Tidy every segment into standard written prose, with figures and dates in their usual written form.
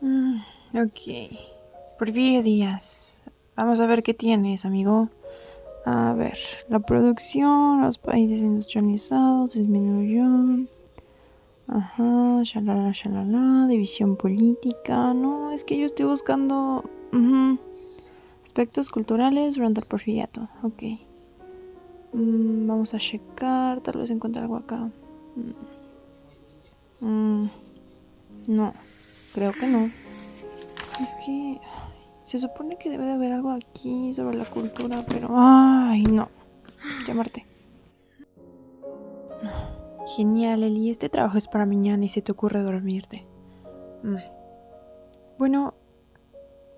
Ok. Porfirio Díaz. Vamos a ver qué tienes, amigo. A ver, la producción, los países industrializados disminuyó. Ajá, shalala, división política. No, es que yo estoy buscando aspectos culturales durante el porfiriato. Ok. Vamos a checar, tal vez encuentre algo acá. No, creo que no. Es que se supone que debe de haber algo aquí sobre la cultura, pero... ¡Ay, no! Llamarte. Genial, Eli. Este trabajo es para mañana y se te ocurre dormirte. Bueno,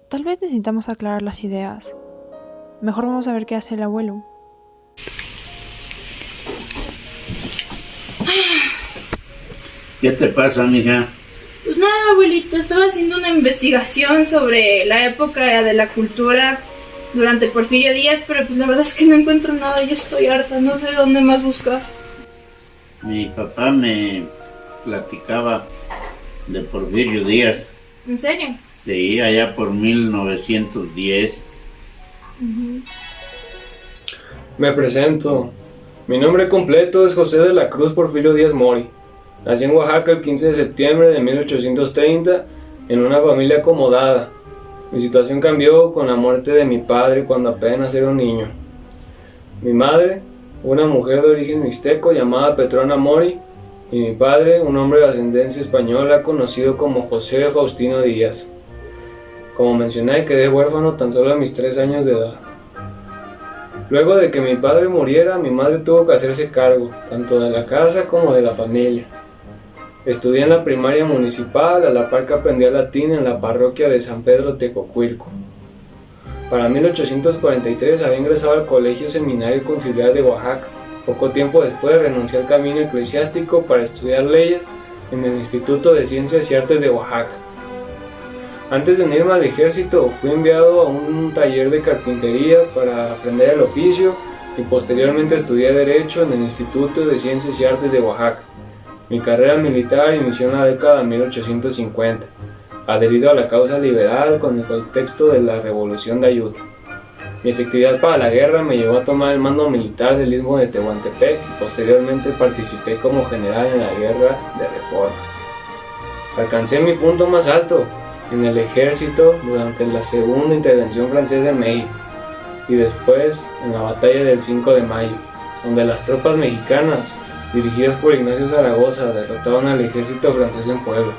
tal vez necesitamos aclarar las ideas. Mejor vamos a ver qué hace el abuelo. ¿Qué te pasa, mija? Pues nada, abuelito, estaba haciendo una investigación sobre la época de la cultura durante Porfirio Díaz, pero pues la verdad es que no encuentro nada, yo estoy harta, no sé dónde más buscar. Mi papá me platicaba de Porfirio Díaz. ¿En serio? Sí, allá por 1910. Me presento. Mi nombre completo es José de la Cruz Porfirio Díaz Mori. Nací en Oaxaca el 15 de septiembre de 1830 en una familia acomodada. Mi situación cambió con la muerte de mi padre cuando apenas era un niño. Mi madre, una mujer de origen mixteco llamada Petrona Mori, y mi padre, un hombre de ascendencia española conocido como José Faustino Díaz. Como mencioné, quedé huérfano tan solo a mis 3 años de edad. Luego de que mi padre muriera, mi madre tuvo que hacerse cargo, tanto de la casa como de la familia. Estudié en la primaria municipal, a la par que aprendía latín en la parroquia de San Pedro Tecocuilco. Para 1843 había ingresado al Colegio Seminario Conciliar de Oaxaca. Poco tiempo después renuncié al camino eclesiástico para estudiar leyes en el Instituto de Ciencias y Artes de Oaxaca. Antes de unirme al ejército, fui enviado a un taller de carpintería para aprender el oficio y posteriormente estudié Derecho en el Instituto de Ciencias y Artes de Oaxaca. Mi carrera militar inició en la década de 1850, adherido a la causa liberal con el contexto de la Revolución de Ayutla. Mi efectividad para la guerra me llevó a tomar el mando militar del Istmo de Tehuantepec y posteriormente participé como general en la Guerra de Reforma. Alcancé mi punto más alto en el ejército durante la segunda intervención francesa en México y después en la batalla del 5 de mayo, donde las tropas mexicanas, dirigidas por Ignacio Zaragoza, derrotaron al ejército francés en Puebla.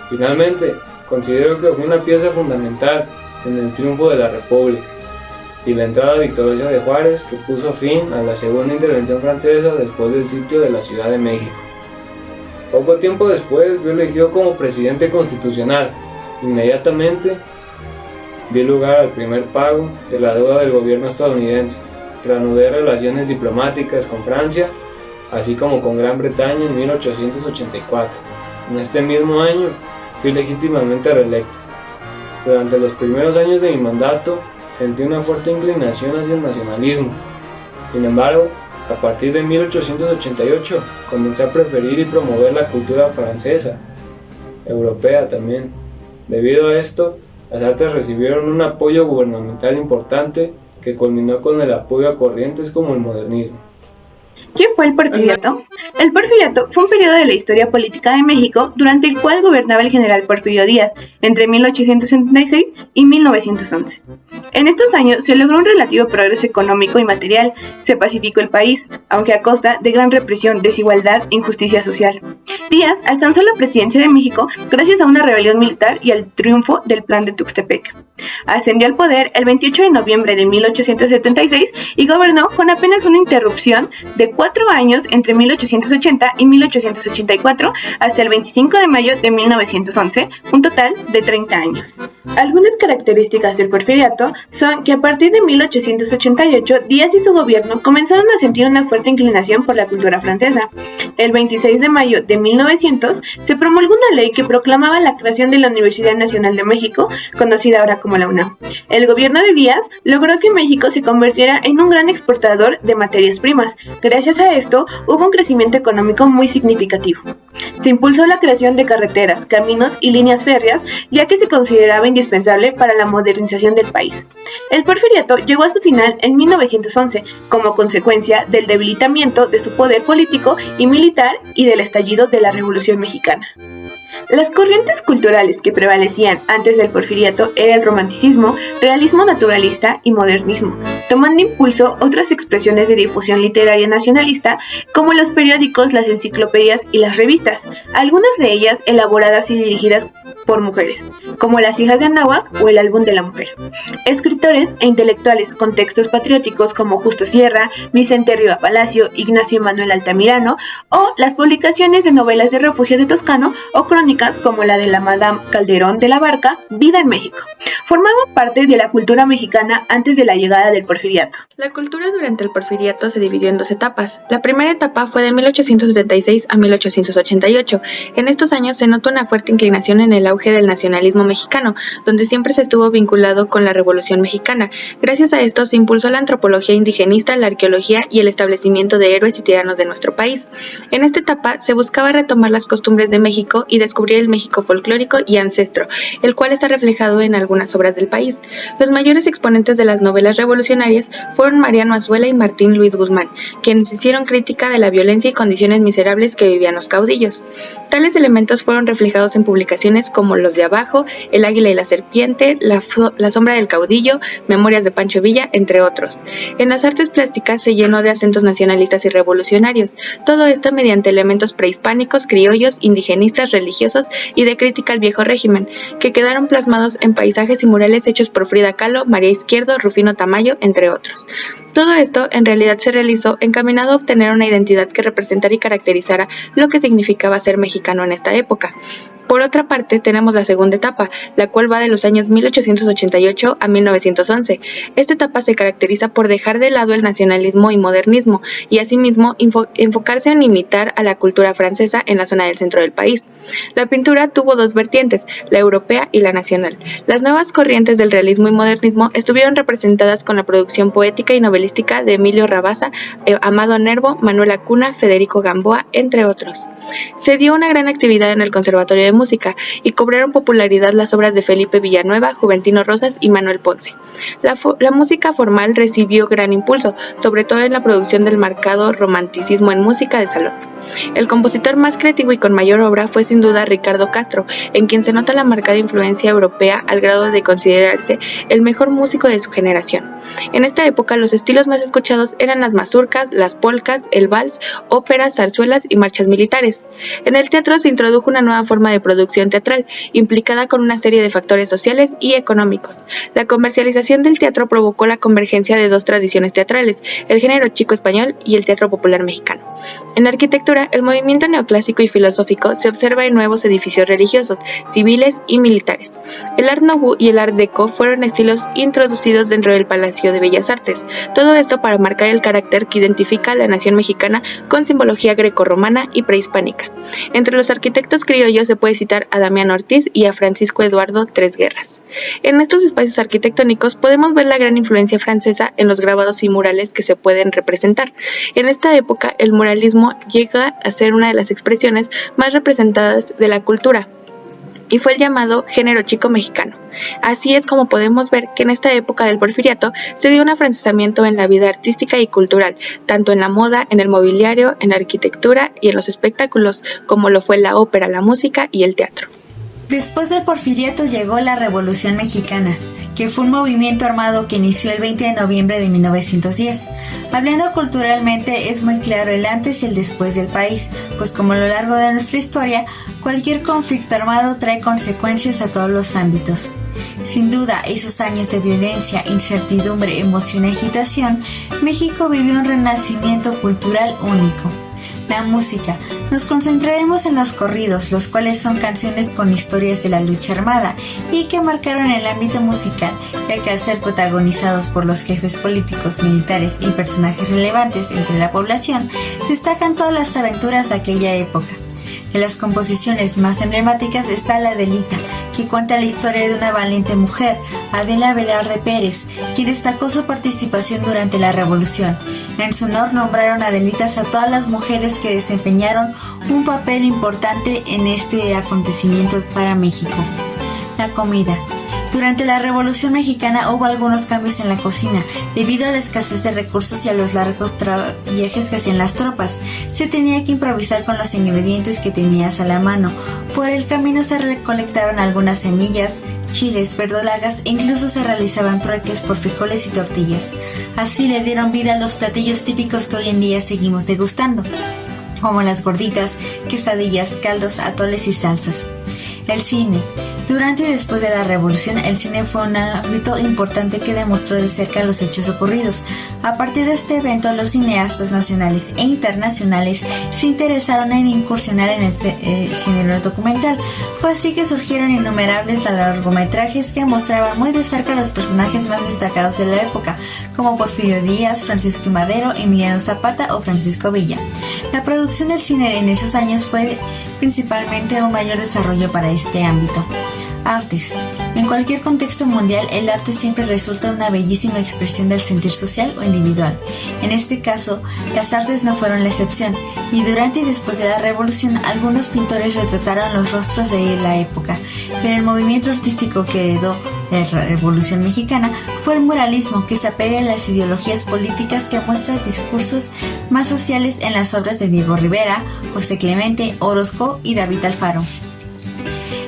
Finalmente, considero que fue una pieza fundamental en el triunfo de la República y la entrada victoriosa de Juárez, que puso fin a la segunda intervención francesa después del sitio de la Ciudad de México. Poco tiempo después fui elegido como presidente constitucional. Inmediatamente dio lugar al primer pago de la deuda del gobierno estadounidense. Reanudé relaciones diplomáticas con Francia, así como con Gran Bretaña en 1884. En este mismo año fui legítimamente reelecto. Durante los primeros años de mi mandato sentí una fuerte inclinación hacia el nacionalismo. Sin embargo, a partir de 1888 comencé a preferir y promover la cultura francesa, europea también. Debido a esto, las artes recibieron un apoyo gubernamental importante que culminó con el apoyo a corrientes como el modernismo. ¿Qué fue el Porfiriato? El Porfiriato fue un periodo de la historia política de México durante el cual gobernaba el general Porfirio Díaz entre 1876 y 1911. En estos años se logró un relativo progreso económico y material, se pacificó el país, aunque a costa de gran represión, desigualdad e injusticia social. Díaz alcanzó la presidencia de México gracias a una rebelión militar y al triunfo del Plan de Tuxtepec. Ascendió al poder el 28 de noviembre de 1876 y gobernó con apenas una interrupción de 4 años entre 1880 y 1884 hasta el 25 de mayo de 1911, un total de 30 años. Algunas características del Porfiriato son que a partir de 1888 Díaz y su gobierno comenzaron a sentir una fuerte inclinación por la cultura francesa. El 26 de mayo de 1900 se promulgó una ley que proclamaba la creación de la Universidad Nacional de México, conocida ahora como la UNAM. El gobierno de Díaz logró que México se convirtiera en un gran exportador de materias primas. Gracias a esto hubo un crecimiento económico muy significativo. Se impulsó la creación de carreteras, caminos y líneas férreas, ya que se consideraba indispensable para la modernización del país. El porfiriato llegó a su final en 1911, como consecuencia del debilitamiento de su poder político y militar y del estallido de la Revolución Mexicana. Las corrientes culturales que prevalecían antes del porfiriato era el romanticismo, realismo naturalista y modernismo, tomando impulso otras expresiones de difusión literaria nacionalista como los periódicos, las enciclopedias y las revistas, algunas de ellas elaboradas y dirigidas por mujeres, como Las hijas de Anáhuac o El álbum de la mujer. Escritores e intelectuales con textos patrióticos como Justo Sierra, Vicente Riva Palacio, Ignacio Manuel Altamirano, o las publicaciones de novelas de Refugio de Toscano o crónicas como la de la Madame Calderón de la Barca, Vida en México. Formaban parte de la cultura mexicana antes de la llegada del porfiriato. La cultura durante el porfiriato se dividió en dos etapas. La primera etapa fue de 1876 a 1888. En estos años se notó una fuerte inclinación en el auge del nacionalismo mexicano, donde siempre se estuvo vinculado con la Revolución Mexicana. Gracias a esto se impulsó la antropología indigenista, la arqueología y el establecimiento de héroes y tiranos de nuestro país. En esta etapa se buscaba retomar las costumbres de México y descubrir el México folclórico y ancestro, el cual está reflejado en algunas obras del país. Los mayores exponentes de las novelas revolucionarias fueron Mariano Azuela y Martín Luis Guzmán, quienes hicieron crítica de la violencia y condiciones miserables que vivían los caudillos. Tales elementos fueron reflejados en publicaciones como Los de Abajo, El águila y la serpiente, La sombra del caudillo, Memorias de Pancho Villa, entre otros. En las artes plásticas se llenó de acentos nacionalistas y revolucionarios, todo esto mediante elementos prehispánicos, criollos, indigenistas, religiosos y de crítica al viejo régimen, que quedaron plasmados en paisajes y murales hechos por Frida Kahlo, María Izquierdo, Rufino Tamayo, entre otros. Todo esto en realidad se realizó encaminado a obtener una identidad que representara y caracterizara lo que significaba ser mexicano en esta época. Por otra parte, tenemos la segunda etapa, la cual va de los años 1888 a 1911. Esta etapa se caracteriza por dejar de lado el nacionalismo y modernismo, y asimismo enfocarse en imitar a la cultura francesa en la zona del centro del país. La pintura tuvo dos vertientes, la europea y la nacional. Las nuevas corrientes del realismo y modernismo estuvieron representadas con la producción poética y novelística de Emilio Rabasa, Amado Nervo, Manuel Acuna, Federico Gamboa, entre otros. Se dio una gran actividad en el Conservatorio de Música y cobraron popularidad las obras de Felipe Villanueva, Juventino Rosas y Manuel Ponce. La música formal recibió gran impulso, sobre todo en la producción del marcado romanticismo en música de salón. El compositor más creativo y con mayor obra fue sin duda Ricardo Castro, en quien se nota la marcada influencia europea al grado de considerarse el mejor músico de su generación. En esta época los estilos más escuchados eran las mazurcas, las polcas, el vals, óperas, zarzuelas y marchas militares. En el teatro se introdujo una nueva forma de producción teatral, implicada con una serie de factores sociales y económicos. La comercialización del teatro provocó la convergencia de dos tradiciones teatrales, el género chico español y el teatro popular mexicano. En la arquitectura, el movimiento neoclásico y filosófico se observa en nuevos edificios religiosos, civiles y militares. El Art Nouveau y el Art Deco fueron estilos introducidos dentro del Palacio de Bellas Artes, todo esto para marcar el carácter que identifica a la nación mexicana con simbología grecorromana y prehispánica. Entre los arquitectos criollos se puede citar a Damián Ortiz y a Francisco Eduardo Tres Guerras. En estos espacios arquitectónicos podemos ver la gran influencia francesa en los grabados y murales que se pueden representar. En esta época, el muralismo llega a ser una de las expresiones más representadas de la cultura, y fue el llamado género chico mexicano. Así es como podemos ver que en esta época del porfiriato se dio un afrancesamiento en la vida artística y cultural, tanto en la moda, en el mobiliario, en la arquitectura y en los espectáculos, como lo fue la ópera, la música y el teatro. Después del porfiriato llegó la Revolución Mexicana, que fue un movimiento armado que inició el 20 de noviembre de 1910. Hablando culturalmente, es muy claro el antes y el después del país, pues como a lo largo de nuestra historia, cualquier conflicto armado trae consecuencias a todos los ámbitos. Sin duda, esos años de violencia, incertidumbre, emoción y agitación, México vivió un renacimiento cultural único. La música. Nos concentraremos en los corridos, los cuales son canciones con historias de la lucha armada y que marcaron el ámbito musical, ya que al ser protagonizados por los jefes políticos, militares y personajes relevantes entre la población, destacan todas las aventuras de aquella época. De las composiciones más emblemáticas está la Adelita, que cuenta la historia de una valiente mujer, Adela Velarde Pérez, quien destacó su participación durante la Revolución. En su honor nombraron Adelitas a todas las mujeres que desempeñaron un papel importante en este acontecimiento para México. La comida. Durante la Revolución Mexicana hubo algunos cambios en la cocina, debido a la escasez de recursos y a los largos viajes que hacían las tropas. Se tenía que improvisar con los ingredientes que tenías a la mano. Por el camino se recolectaban algunas semillas, chiles, verdolagas e incluso se realizaban trueques por frijoles y tortillas. Así le dieron vida a los platillos típicos que hoy en día seguimos degustando, como las gorditas, quesadillas, caldos, atoles y salsas. El cine. Durante y después de la Revolución, el cine fue un ámbito importante que demostró de cerca los hechos ocurridos. A partir de este evento, los cineastas nacionales e internacionales se interesaron en incursionar en el género documental. Fue así que surgieron innumerables largometrajes que mostraban muy de cerca a los personajes más destacados de la época, como Porfirio Díaz, Francisco I. Madero, Emiliano Zapata o Francisco Villa. La producción del cine en esos años fue principalmente un mayor desarrollo para este ámbito. Artes. En cualquier contexto mundial, el arte siempre resulta una bellísima expresión del sentir social o individual. En este caso, las artes no fueron la excepción, y durante y después de la Revolución, algunos pintores retrataron los rostros de la época, pero el movimiento artístico que heredó la Revolución Mexicana fue el muralismo, que se apega a las ideologías políticas que muestra discursos más sociales en las obras de Diego Rivera, José Clemente, Orozco y David Alfaro.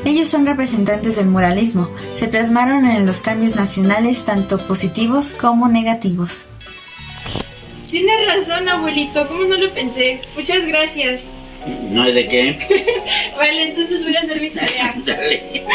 Ellos son representantes del muralismo, se plasmaron en los cambios nacionales tanto positivos como negativos. Tienes razón, abuelito, ¿cómo no lo pensé? Muchas gracias. No hay de qué. Vale, entonces voy a hacer mi tarea. Dale.